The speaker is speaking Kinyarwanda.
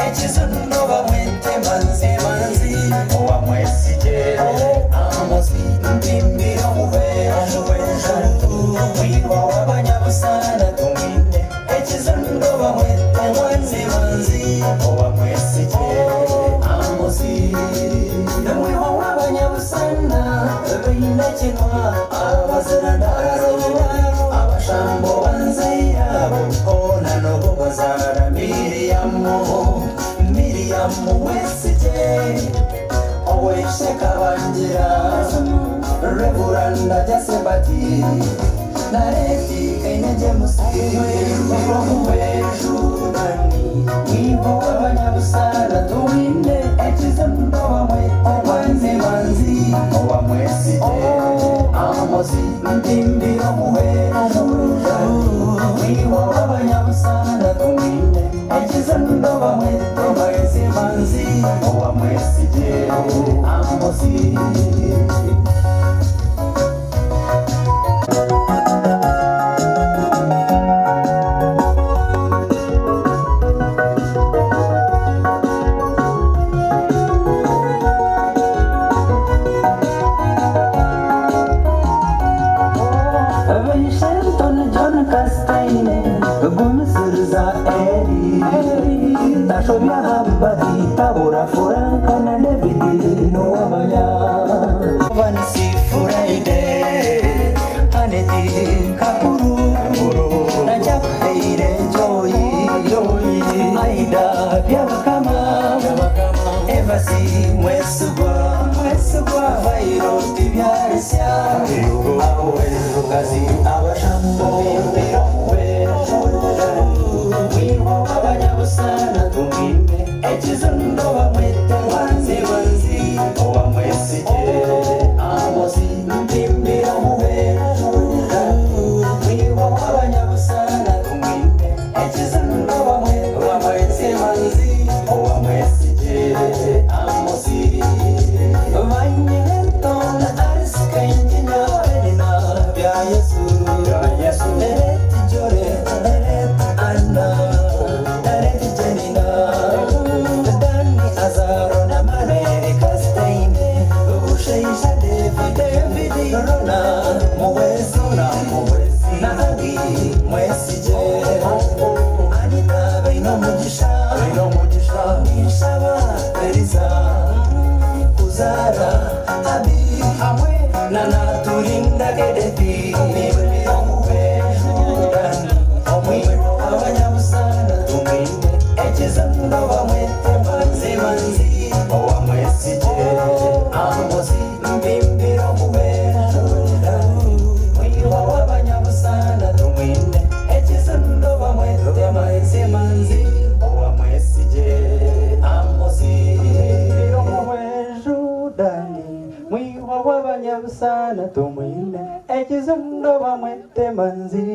echizundo bamwete manzi manzi owa mwesije amosi mbimbiro mubejo wiwa w'abanyabusana tumwite echizundo bamwete manzi manzi owa mwesije amosi wiwa w'abanyabusana binakinwa abazirandazo abashambo banzeyabo ona nobo bazara Miriamu wesije oweshe kabangira Reveranda Jasebati nareti kenyeje musiwe wejudani wibo w'abanyabusara tuwinde echizundo bamwete manzi owa mwesije amosi mtimbiro muhejudani wibo w'abanyabusara tuwinde echizundo bamwete manzi owa mwesije amosi Tashobya habari tabura furaka na David no wamanya vansi furaide aneti kapuru na chakheire joy aida byakama evasi mwesugwa vairo tibyarisia awe kazi abashambo echizundo bamwete manzi owa mwesije amosi mtimbira mubejo wiwa w'abanyabusana tumwite echizundo bamwete manzi owa mwesije amosi vanyeton ariska injinya elina bya Yesu ereti jore ereti ana Turinda kedeti mibiro mubejudani abanyabusana tumwinde echizundo bamwete manzi owa mwesije amosi mbimbiro mubejudani wiwa w'abanyabusana tumwinde echizundo bamwete manzi owa mwesije amosi mbimbiro mubejudani wiwa w'abanyabusana tumwinde echizundo bamwete manzi